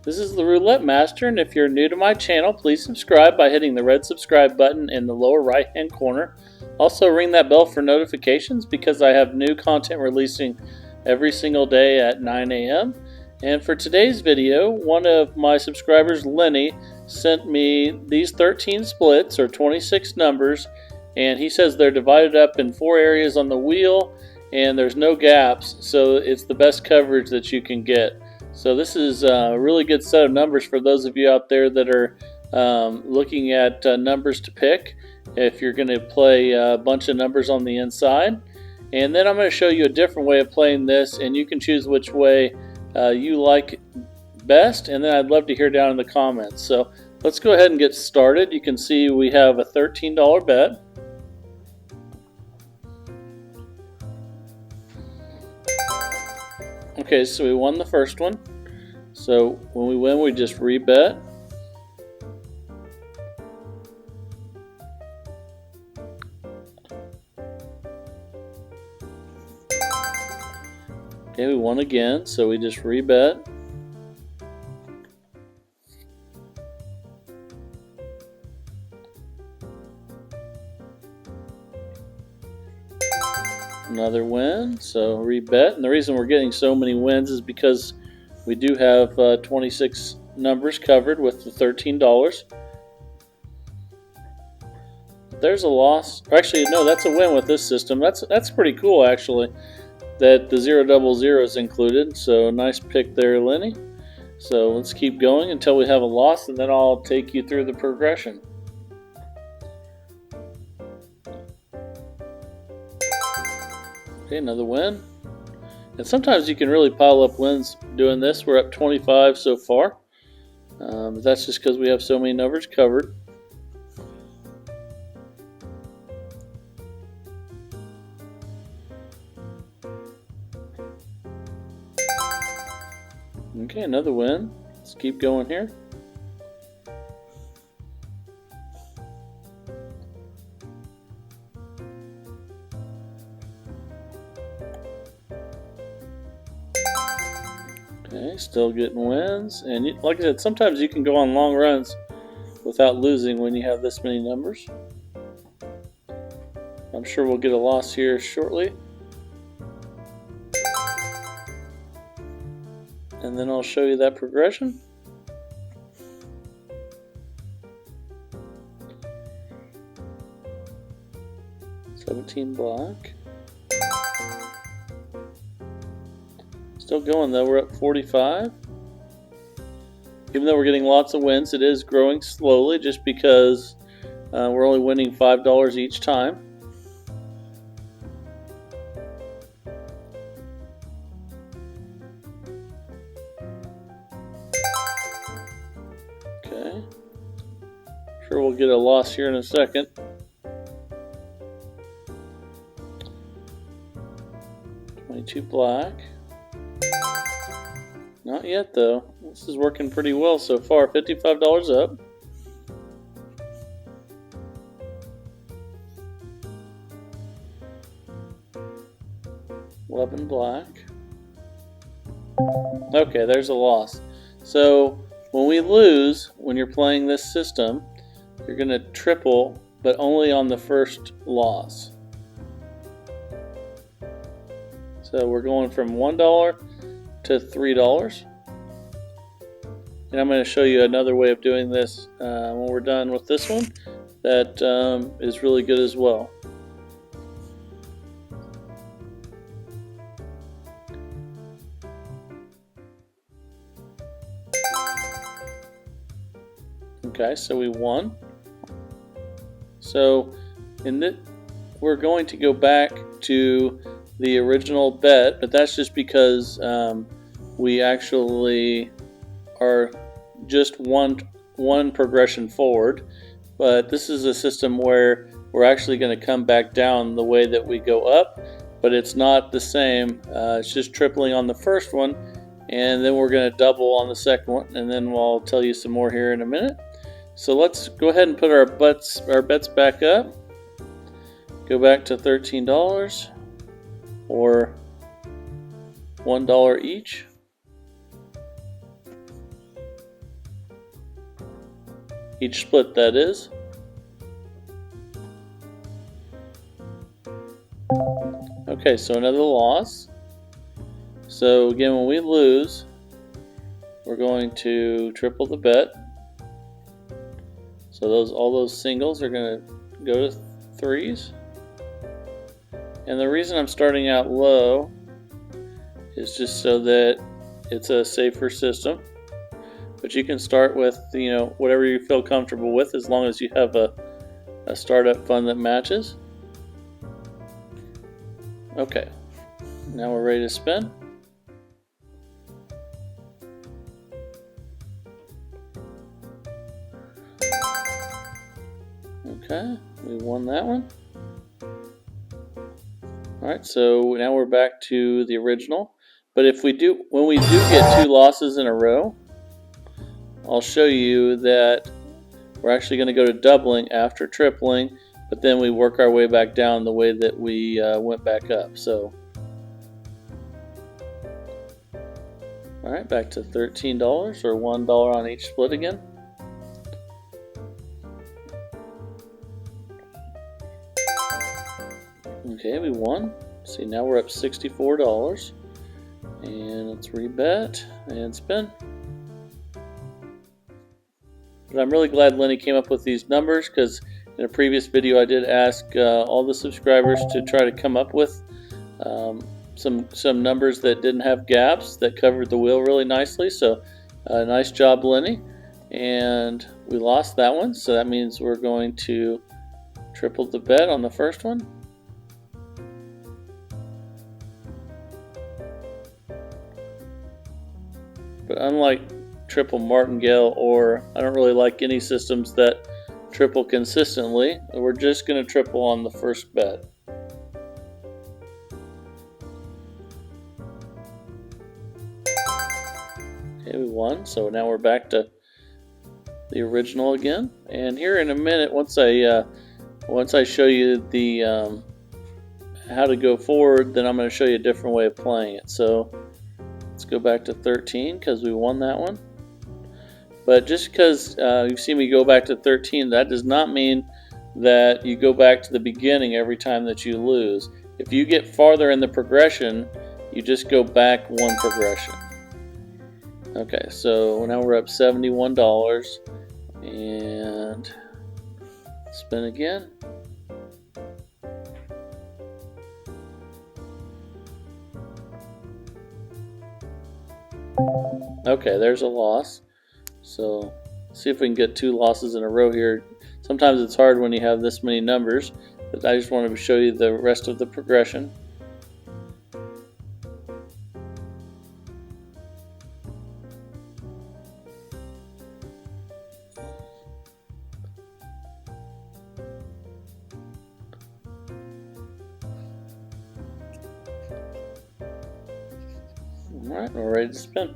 This is the Roulette Master, and if you're new to my channel, please subscribe by hitting the red subscribe button in the lower right hand corner. Also ring that bell for notifications because I have new content releasing every single day at 9 a.m. And for today's video, one of my subscribers, Lenny, sent me these 13 splits or 26 numbers, and he says they're divided up in 4 areas on the wheel and there's no gaps, so it's the best coverage that you can get. So this is a really good set of numbers for those of you out there that are looking at numbers to pick if you're going to play a bunch of numbers on the inside. And then I'm going to show you a different way of playing this, and you can choose which way you like best, and then I'd love to hear down in the comments. So let's go ahead and get started. You can see we have a $13 bet. Okay, so we won the first one. So when we win, we just rebet. Okay, we won again, so we just rebet. Another win, so rebet. And the reason we're getting so many wins is because we do have 26 numbers covered with the $13. There's a loss. Actually, no, that's a win with this system. That's pretty cool, actually, that the 000 is included. So nice pick there, Lenny. So let's keep going until we have a loss, and then I'll take you through the progression. Okay, another win. And sometimes you can really pile up wins doing this. We're up 25 so far. But that's just because we have so many numbers covered. Okay, another win. Let's keep going here. Okay, still getting wins, and like I said, sometimes you can go on long runs without losing when you have this many numbers. I'm sure we'll get a loss here shortly, and then I'll show you that progression. $17 black. Still going though, we're up 45. Even though we're getting lots of wins, it is growing slowly just because we're only winning $5 each time. Okay. Sure, we'll get a loss here in a second. $22 black. Not yet though. This is working pretty well so far. $55 up. $11 black. Okay, there's a loss. So when we lose, when you're playing this system, you're going to triple, but only on the first loss. So we're going from $1 to $3. And I'm going to show you another way of doing this when we're done with this one that is really good as well. Okay, so we won. So in this, we're going to go back to the original bet, but that's just because we actually are just one progression forward. But this is a system where we're actually going to come back down the way that we go up, but it's not the same. It's just tripling on the first one, and then we're going to double on the second one, and then I'll tell you some more here in a minute. So let's go ahead and put our bets back up. Go back to $13 or $1 each. each split that is. Okay, so another loss. So again, when we lose, we're going to triple the bet. So all those singles are going to go to threes. And the reason I'm starting out low is just so that it's a safer system. But you can start with, whatever you feel comfortable with, as long as you have a startup fund that matches. Okay, now we're ready to spin. Okay, we won that one. Alright, so now we're back to the original. But when we do get 2 losses in a row, I'll show you that we're actually going to go to doubling after tripling, but then we work our way back down the way that we went back up. So, alright, back to $13 or $1 on each split again. Okay, we won. See, now we're up $64. And let's rebet and spin. But I'm really glad Lenny came up with these numbers, because in a previous video I did ask all the subscribers to try to come up with some numbers that didn't have gaps, that covered the wheel really nicely. So nice job, Lenny. And we lost that one, so that means we're going to triple the bet on the first one. But unlike triple martingale, or I don't really like any systems that triple consistently, we're just going to triple on the first bet. Okay, we won, so now we're back to the original again. And here in a minute, once I show you the how to go forward, then I'm going to show you a different way of playing it. So let's go back to 13 because we won that one. But just because you see me go back to 13, that does not mean that you go back to the beginning every time that you lose. If you get farther in the progression, you just go back one progression. Okay, so now we're up $71 and spin again. Okay, there's a loss. So see if we can get 2 losses in a row here. Sometimes it's hard when you have this many numbers, but I just wanted to show you the rest of the progression. Alright, we're ready to spin.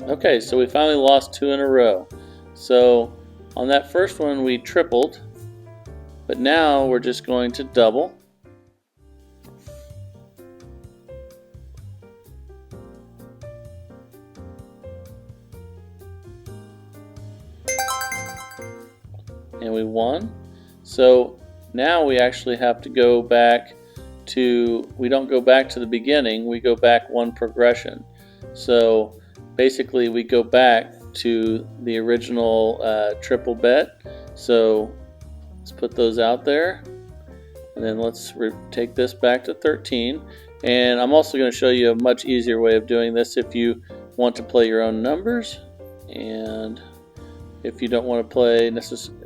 Okay, so we finally lost 2 in a row. So on that first one we tripled, but now we're just going to double. And we won. So now we actually have to go back to, we don't go back to the beginning, we go back one progression. So basically we go back to the original triple bet. So let's put those out there, and then let's take this back to 13. And I'm also going to show you a much easier way of doing this if you want to play your own numbers, and if you don't want to play necessarily.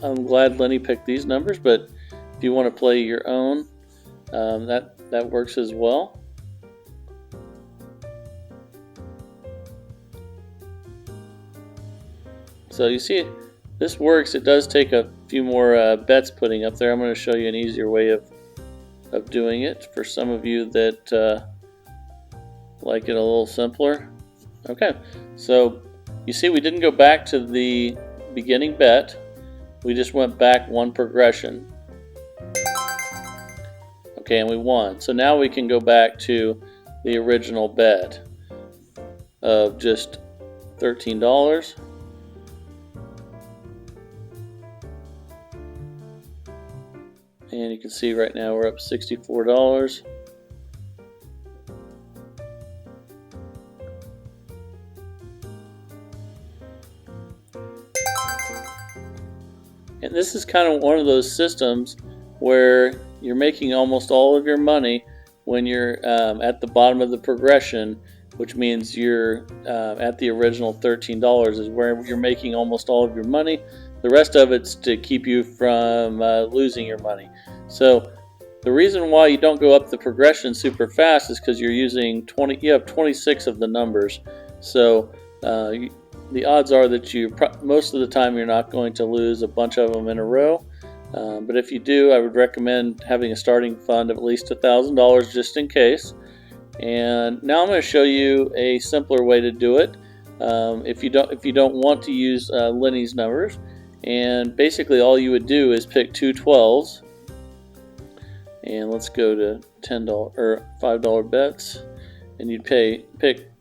I'm glad Lenny picked these numbers, but if you want to play your own, that works as well. So you see, this works. It does take a few more bets putting up there. I'm going to show you an easier way of doing it for some of you that like it a little simpler. Okay, so you see we didn't go back to the beginning bet. We just went back one progression. Okay, and we won. So now we can go back to the original bet of just $13. And you can see right now we're up $64. And this is kind of one of those systems where you're making almost all of your money when you're at the bottom of the progression, which means you're at the original $13 is where you're making almost all of your money. The rest of it's to keep you from losing your money. So the reason why you don't go up the progression super fast is because you're using you have 26 of the numbers. So the odds are that most of the time you're not going to lose a bunch of them in a row. But if you do, I would recommend having a starting fund of at least $1,000 just in case. And now I'm going to show you a simpler way to do it. If you don't want to use Lenny's numbers, and basically all you would do is pick two 12s. And let's go to $10 or $5 bets, and you'd pick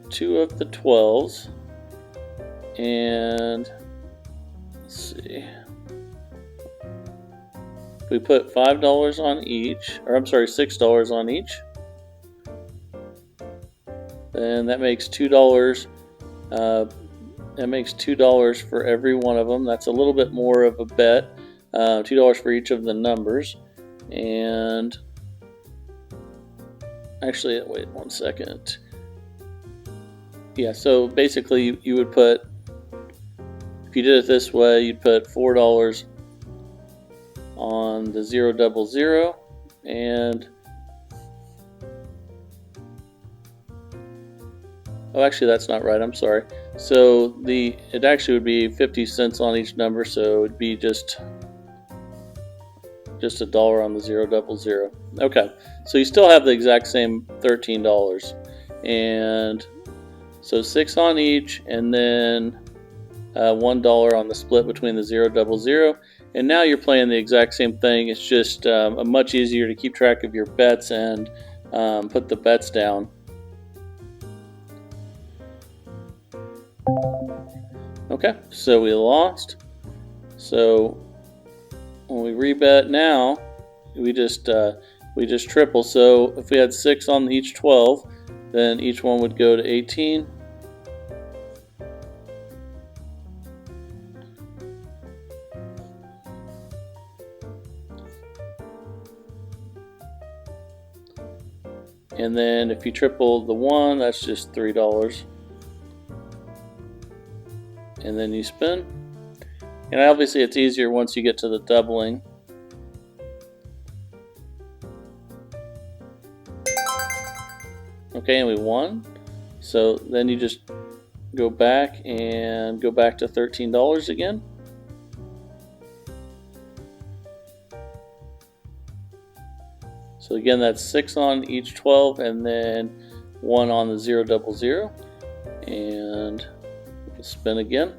two of the 12s. And let's see, we put $5 on each, or I'm sorry, $6 on each. Then that makes $2. That makes $2 for every one of them. That's a little bit more of a bet. $2 for each of the numbers. And actually, wait 1 second. Yeah, so basically you would put, if you did it this way, you'd put $4 on the 000, and oh, actually that's not right, I'm sorry. So it actually would be 50 cents on each number, so it'd be just $1 on the 000. Okay, so you still have the exact same $13, and so 6 on each, and then $1 on the split between the 000. And now you're playing the exact same thing. It's just much easier to keep track of your bets and put the bets down. Okay, so we lost. So when we rebet now, we just triple. So if we had 6 on each 12, then each one would go to 18. And then if you triple the 1, that's just $3. And then you spin. And obviously it's easier once you get to the doubling. Okay, and we won. So then you just go back to $13 again. So again, that's 6 on each 12, and then 1 on the 000. And we'll spin again.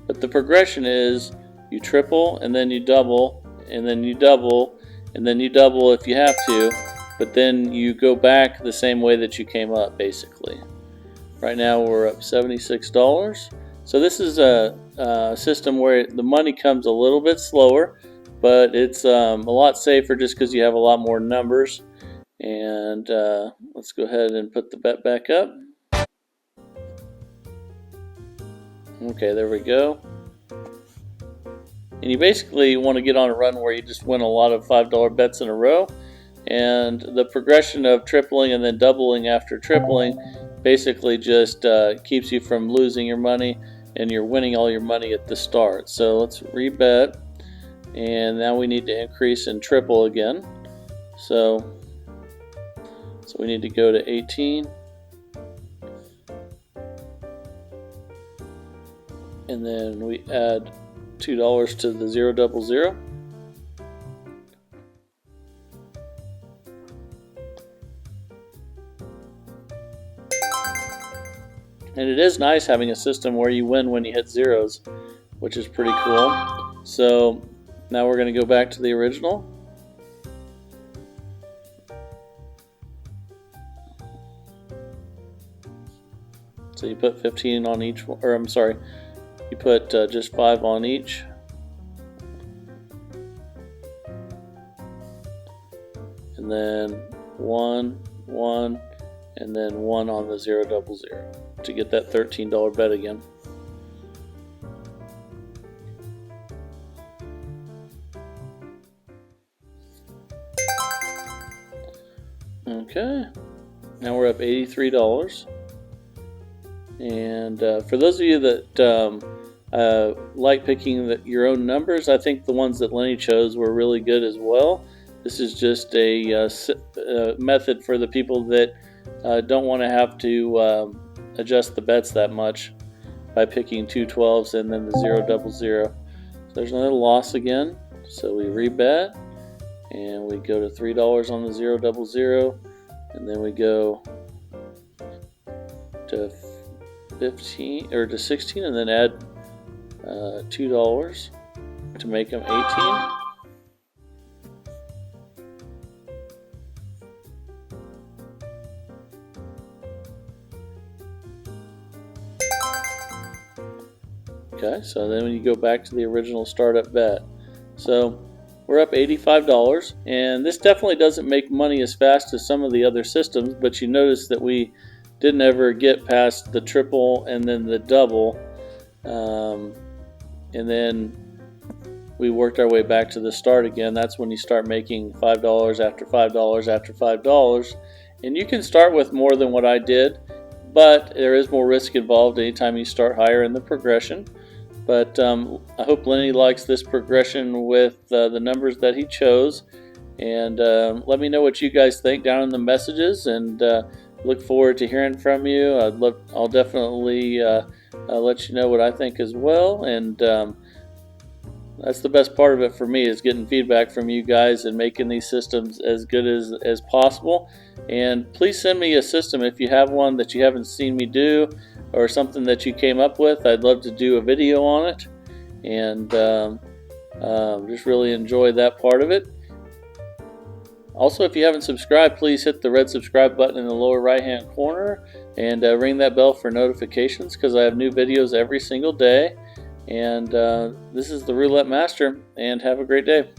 But the progression is you triple, and then you double, and then you double, and then you double if you have to, but then you go back the same way that you came up, basically. Right now we're up $76. So this is a system where the money comes a little bit slower, but it's a lot safer just because you have a lot more numbers. And let's go ahead and put the bet back up. Okay, there we go. And you basically want to get on a run where you just win a lot of $5 bets in a row. And the progression of tripling and then doubling after tripling basically just keeps you from losing your money, and you're winning all your money at the start. So let's rebet. And now we need to increase and triple again. So we need to go to 18. And then we add $2 to the 000. And it is nice having a system where you win when you hit zeros, which is pretty cool. So now we're going to go back to the original. So you put 15 on each, or I'm sorry, you put just 5 on each. And then 1, 1, and then 1 on the 0, 0, 0 to get that $13 bet again. Okay, now we're up $83. And for those of you that like picking your own numbers, I think the ones that Lenny chose were really good as well. This is just a method for the people that don't want to have to adjust the bets that much by picking 2 12s and then the 0, 0, 0. So there's another loss again. So we rebet and we go to $3 on the 0, 0, 0, and then we go to 15 or to 16 and then add $2 to make them 18. Okay, so then when you go back to the original startup bet, so we're up $85, and this definitely doesn't make money as fast as some of the other systems, but you notice that we didn't ever get past the triple and then the double, and then we worked our way back to the start again. That's when you start making $5 after $5 after $5, and you can start with more than what I did, but there is more risk involved anytime you start higher in the progression. But I hope Lenny likes this progression with the numbers that he chose, and let me know what you guys think down in the messages, and look forward to hearing from you. I'll definitely let you know what I think as well, and that's the best part of it for me, is getting feedback from you guys and making these systems as good as possible. And please send me a system if you have one that you haven't seen me do, or something that you came up with. I'd love to do a video on it, and just really enjoy that part of it. Also, if you haven't subscribed, please hit the red subscribe button in the lower right hand corner, and ring that bell for notifications, because I have new videos every single day. And this is the Roulette Master, and have a great day.